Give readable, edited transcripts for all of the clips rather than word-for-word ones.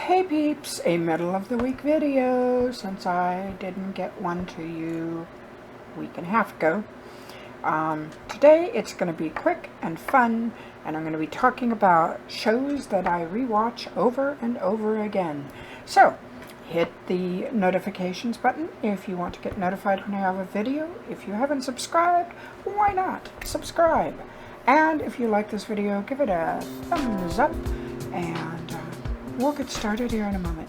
Hey peeps, a middle of the week video since I didn't get one to you a week and a half ago. Today it's going to be quick and fun, and I'm going to be talking about shows that I rewatch over and over again. So hit the notifications button if you want to get notified when I have a video. If you haven't subscribed, why not subscribe? And if you like this video, give it a thumbs up, and we'll get started here in a moment.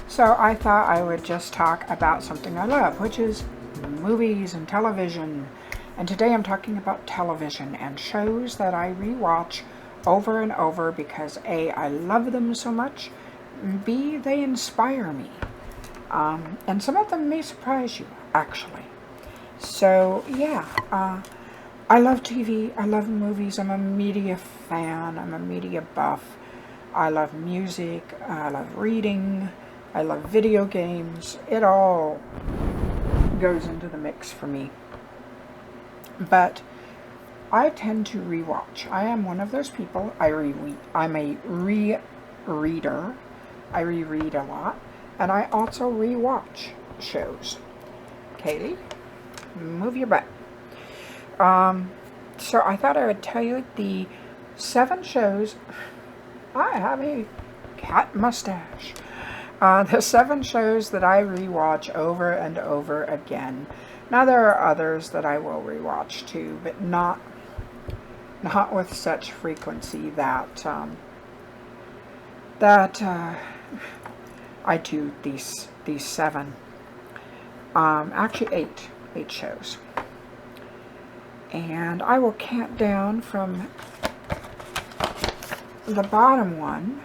So I thought I would just talk about something I love, which is movies and television. And today I'm talking about television and shows that I rewatch over and over because A, I love them so much, B, they inspire me. And some of them may surprise you, actually. So yeah, I love TV, I love movies, I'm a media fan, I'm a media buff. I love music, I love reading, I love video games. It all goes into the mix for me. But I tend to rewatch. I am one of those people. I'm a rereader. I reread a lot. And I also rewatch shows. Caly, move your butt. So I thought I would tell you the 7 shows. I have a cat mustache. The 7 shows that I rewatch over and over again. Now there are others that I will rewatch too, but not with such frequency that I do these 7. Actually 8 shows. And I will count down from the bottom one.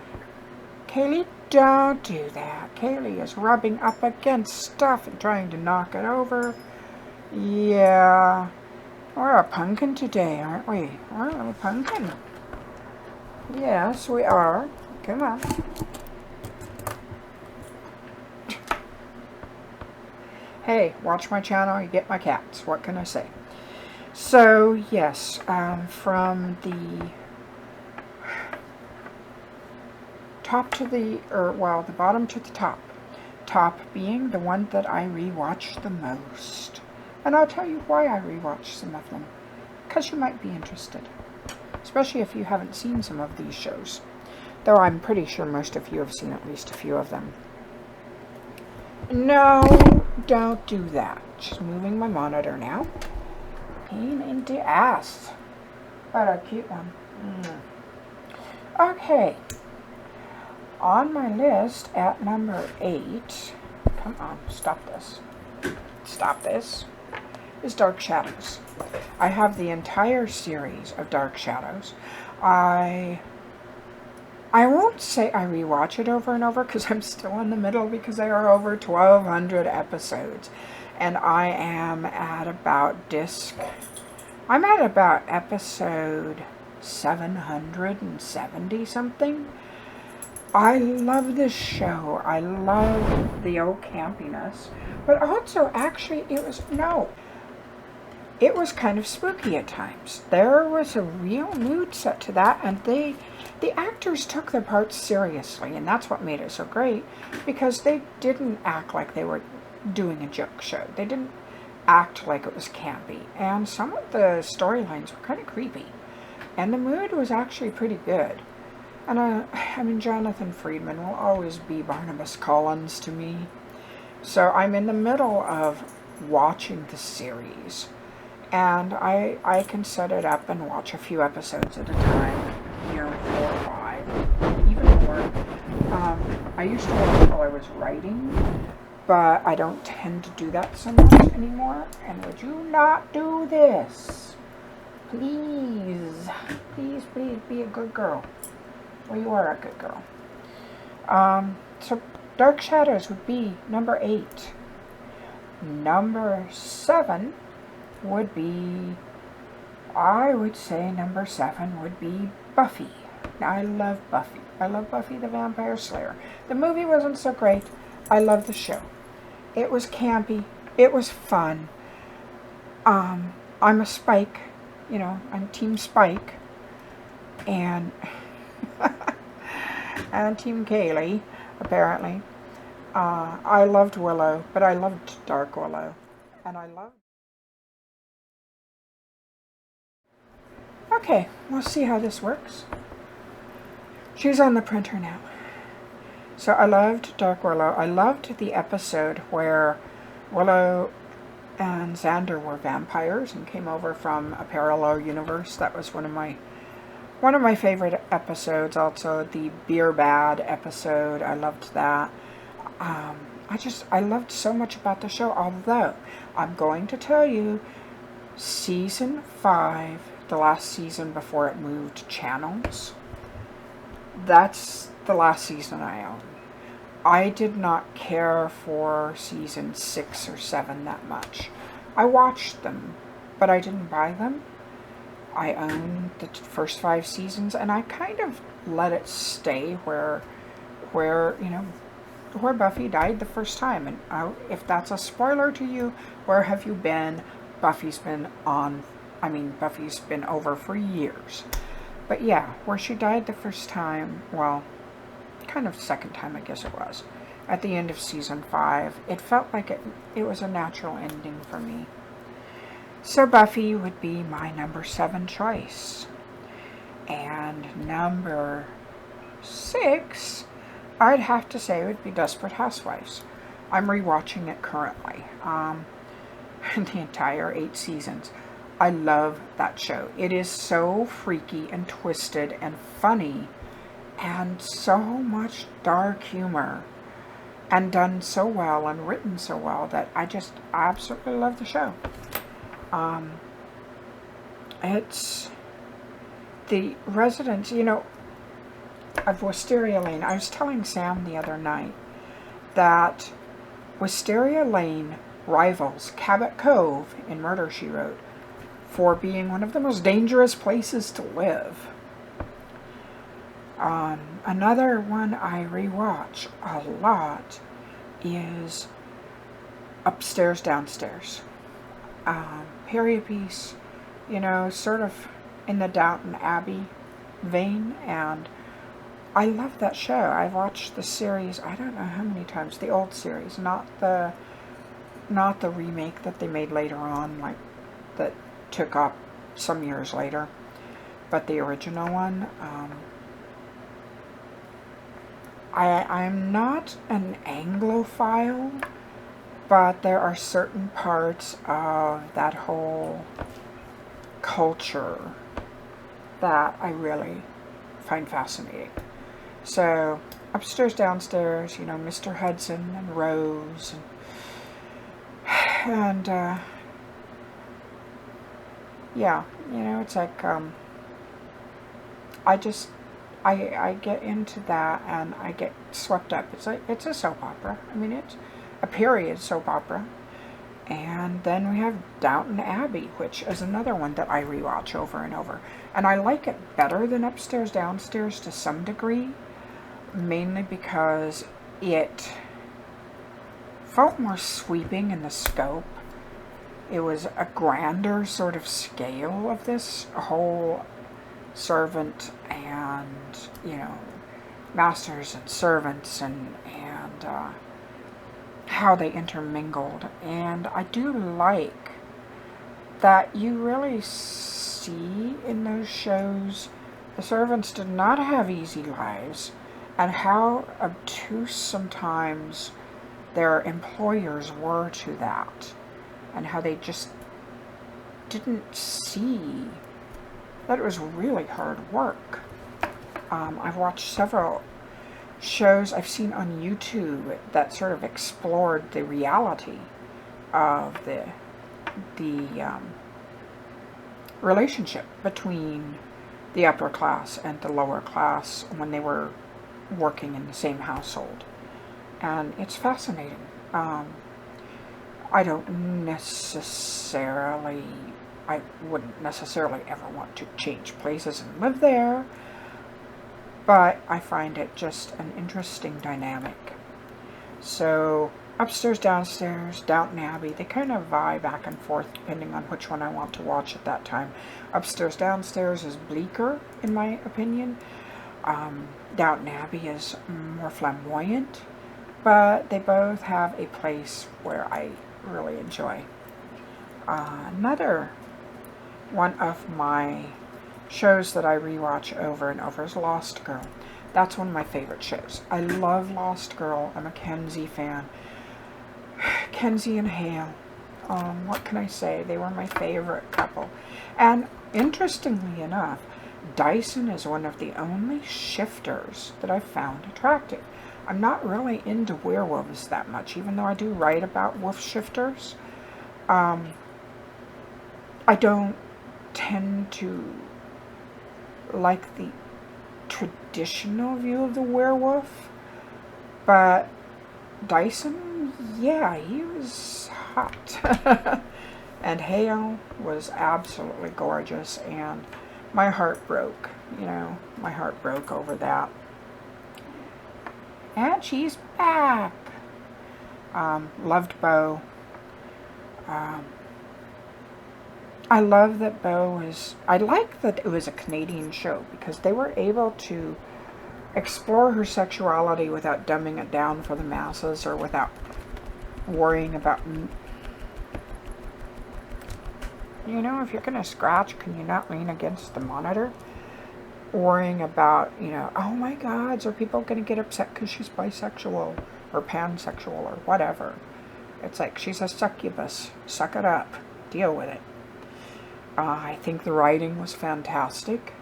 Caly, don't do that. Caly is rubbing up against stuff and trying to knock it over. Yeah. We're a pumpkin today, aren't we? We're a little pumpkin. Yes, we are. Come on. Hey, watch my channel, you get my cats. What can I say? So, yes, from the top to the bottom to the top. Top being the one that I rewatch the most. And I'll tell you why I rewatch some of them. Because you might be interested. Especially if you haven't seen some of these shows. Though I'm pretty sure most of you have seen at least a few of them. No, don't do that. Just moving my monitor now. Pain in the ass. What a cute one. Okay. On my list at number 8, come on, stop this, is Dark Shadows. I have the entire series of Dark Shadows. I won't say I rewatch it over and over because I'm still in the middle because there are over 1,200 episodes. And I am at about episode 770 something. I love this show. I love the old campiness. But also, actually, it was kind of spooky at times. There was a real mood set to that, and the actors took their parts seriously, and that's what made it so great, because they didn't act like they were doing a joke show. They didn't act like it was campy, and some of the storylines were kind of creepy, and the mood was actually pretty good. And I mean, Jonathan Friedman will always be Barnabas Collins to me. So I'm in the middle of watching the series, and I can set it up and watch a few episodes at a time, 4 or 5, even more. I used to watch while I was writing, but I don't tend to do that so much anymore. And would you not do this? Please, please, please be a good girl. Well, you are a good girl. So Dark Shadows would be number 8. Number 7 would be, I would say number 7 would be Buffy. Now, I love Buffy. I love Buffy the Vampire Slayer. The movie wasn't so great. I love the show. It was campy. It was fun. I'm a Spike. I'm Team Spike. and and Team Caly, apparently. I loved Willow, but I loved Dark Willow, and I loved. Okay, we'll see how this works. She's on the printer now. So I loved Dark Willow. I loved the episode where Willow and Xander were vampires and came over from a parallel universe. That was one of my favorite episodes. Also the Beer Bad episode. I loved that. I loved so much about the show. Although I'm going to tell you, season 5, the last season before it moved channels, that's the last season I own. I did not care for season 6 or 7 that much. I watched them, but I didn't buy them. I owned the first 5 seasons, and I kind of let it stay where Buffy died the first time. And if that's a spoiler to you, where have you been? Buffy's been over for years. But yeah, where she died the first time, well, kind of second time I guess it was, at the end of season 5, it felt like it was a natural ending for me. So Buffy would be my number 7 choice. And number 6, I'd have to say would be Desperate Housewives. I'm rewatching it currently. The entire 8 seasons. I love that show. It is so freaky and twisted and funny, and so much dark humor, and done so well and written so well that I absolutely love the show. It's the residents, of Wisteria Lane. I was telling Sam the other night that Wisteria Lane rivals Cabot Cove in Murder, She Wrote for being one of the most dangerous places to live. Another one I rewatch a lot is Upstairs, Downstairs. Period piece, sort of in the Downton Abbey vein, and I love that show. I've watched the series, I don't know how many times, the old series, not the remake that they made later on, like that took up some years later, but the original one. I'm not an Anglophile, but there are certain parts of that whole culture that I really find fascinating. So, Upstairs, Downstairs, Mr. Hudson and Rose, and yeah, it's like, I get into that and I get swept up. It's a soap opera. It's a period soap opera. And then we have Downton Abbey, which is another one that I rewatch over and over. And I like it better than Upstairs, Downstairs to some degree, mainly because it felt more sweeping in the scope. It was a grander sort of scale of this whole servant and, masters and servants and how they intermingled. And I do like that you really see in those shows the servants did not have easy lives, and how obtuse sometimes their employers were to that, and how they just didn't see that it was really hard work. I've watched several shows I've seen on YouTube that sort of explored the reality of the relationship between the upper class and the lower class when they were working in the same household. And it's fascinating. I wouldn't necessarily ever want to change places and live there, but I find it just an interesting dynamic. So Upstairs, Downstairs, Downton Abbey. They kind of vie back and forth depending on which one I want to watch at that time. Upstairs, Downstairs is bleaker, in my opinion. Downton Abbey is more flamboyant, but they both have a place where I really enjoy. Another one of my shows that I rewatch over and over is Lost Girl. That's one of my favorite shows. I love Lost Girl. I'm a Kenzie fan. Kenzie and Hale. What can I say? They were my favorite couple. And interestingly enough, Dyson is one of the only shifters that I've found attractive. I'm not really into werewolves that much, even though I do write about wolf shifters. I don't tend to like the traditional view of the werewolf, but Dyson, yeah, he was hot. And Hale was absolutely gorgeous, and my heart broke, my heart broke over that. And she's back. Loved Beau. I love that I like that it was a Canadian show, because they were able to explore her sexuality without dumbing it down for the masses, or without worrying about, if you're going to scratch, can you not lean against the monitor? Worrying about, oh my God, are people going to get upset because she's bisexual or pansexual or whatever? It's like, she's a succubus. Suck it up. Deal with it. I think the writing was fantastic.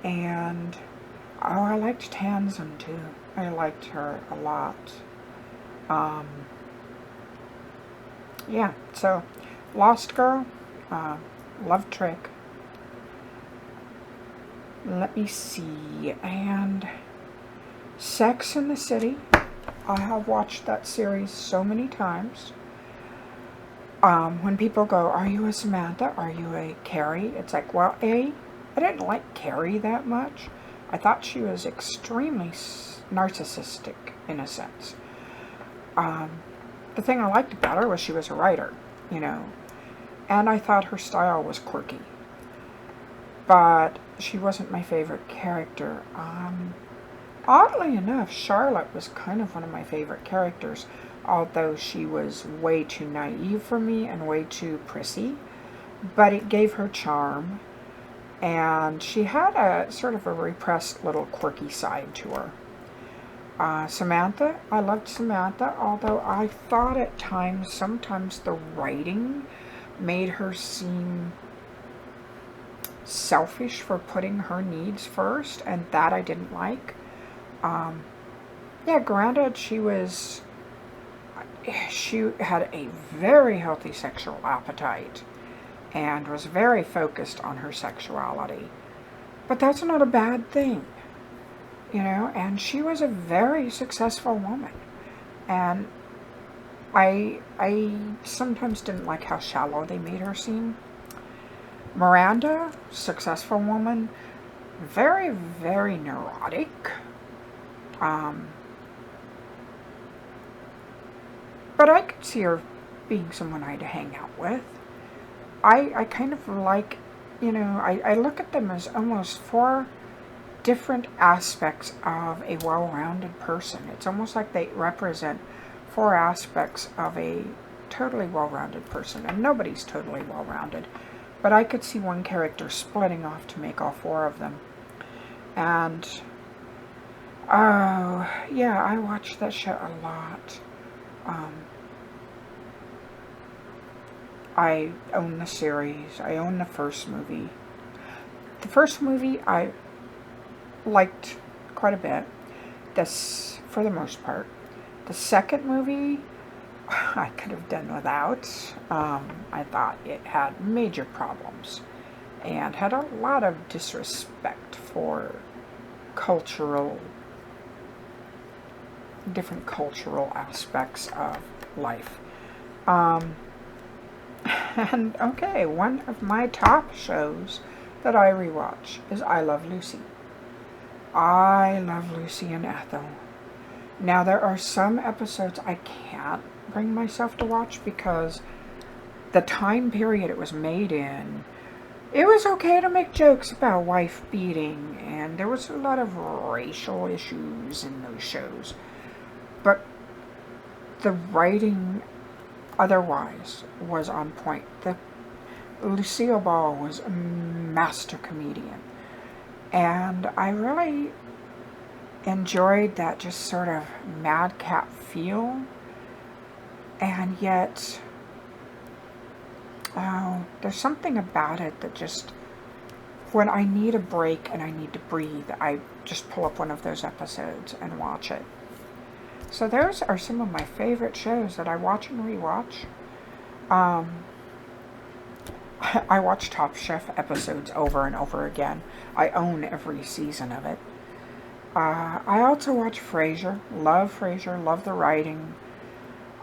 And, I liked Tamsin too. I liked her a lot. Yeah, so, Lost Girl, loved Trick. Let me see, and Sex and the City. I have watched that series so many times. When people go, are you a Samantha? Are you a Carrie? It's like, well, I didn't like Carrie that much. I thought she was extremely narcissistic, in a sense. The thing I liked about her was she was a writer, and I thought her style was quirky. But she wasn't my favorite character. Oddly enough, Charlotte was kind of one of my favorite characters, although she was way too naive for me and way too prissy. But it gave her charm, and she had a sort of a repressed little quirky side to her. Samantha, I loved Samantha, although I thought at times, sometimes the writing made her seem selfish for putting her needs first, and that I didn't like. Yeah, granted, she had a very healthy sexual appetite and was very focused on her sexuality, but that's not a bad thing, and she was a very successful woman. And I sometimes didn't like how shallow they made her seem. Miranda, successful woman, very, very neurotic. But I could see her being someone I'd hang out with. I kind of like, I look at them as almost four different aspects of a well-rounded person. It's almost like they represent four aspects of a totally well-rounded person. And nobody's totally well-rounded. But I could see one character splitting off to make all four of them. And, oh, yeah, I watched that show a lot. I own the series. I own the first movie. The first movie I liked quite a bit. This, for the most part. The second movie, I could have done without. I thought it had major problems and had a lot of disrespect for different cultural aspects of life. And okay, one of my top shows that I rewatch is I Love Lucy. I love Lucy and Ethel. Now, there are some episodes I can't bring myself to watch because the time period it was made in, it was okay to make jokes about wife beating, and there was a lot of racial issues in those shows. But the writing otherwise was on point. Lucille Ball was a master comedian. And I really enjoyed that just sort of madcap feel. And yet, there's something about it that just, when I need a break and I need to breathe, I just pull up one of those episodes and watch it. So those are some of my favorite shows that I watch and rewatch. I watch Top Chef episodes over and over again. I own every season of it. I also watch Frasier. Love Frasier. Love the writing.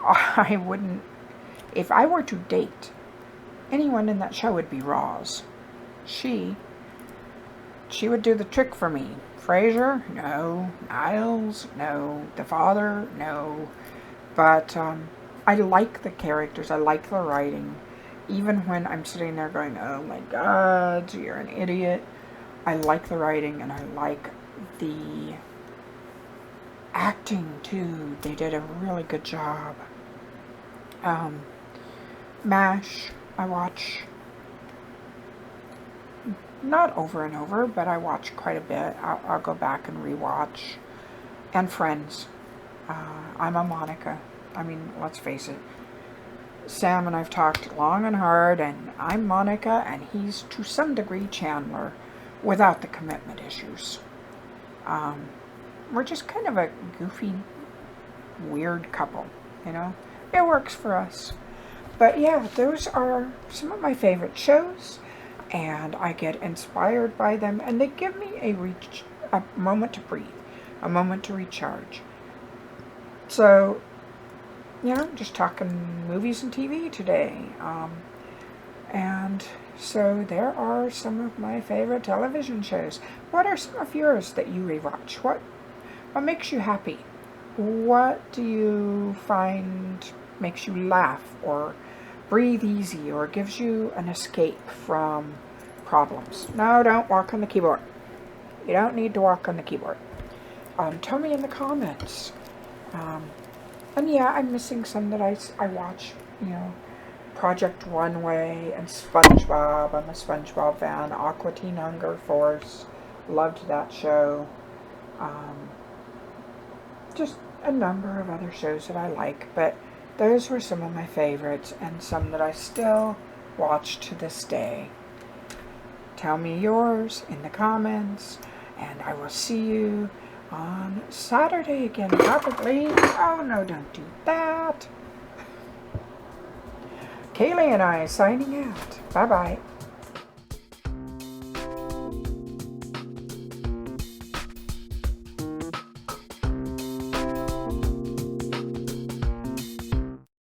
I wouldn't... If I were to date anyone in that show, would be Roz. She would do the trick for me. Frasier? No. Niles? No. The father? No. But I like the characters. I like the writing. Even when I'm sitting there going, oh my God, you're an idiot. I like the writing and I like the acting too. They did a really good job. MASH, I watch not over and over, but I watch quite a bit. I'll go back and rewatch. And Friends. I'm a Monica. I mean, let's face it. Sam and I've talked long and hard, and I'm Monica, and he's to some degree Chandler, without the commitment issues. We're just kind of a goofy, weird couple, you know? It works for us. But yeah, those are some of my favorite shows, and I get inspired by them, and they give me a moment to breathe, a moment to recharge. So, you know, just talking movies and TV today. And so there are some of my favorite television shows. What are some of yours that you rewatch? What makes you happy? What do you find makes you laugh or breathe easy or gives you an escape from problems? No, don't walk on the keyboard. You don't need to walk on the keyboard. Tell me in the comments. And yeah, I'm missing some that I watch, you know, Project Runway and SpongeBob. I'm a SpongeBob fan. Aqua Teen Hunger Force. Loved that show. Just a number of other shows that I like, but those were some of my favorites and some that I still watch to this day. Tell me yours in the comments, and I will see you on Saturday again, probably. Oh no, don't do that. Caly and I signing out. Bye-bye.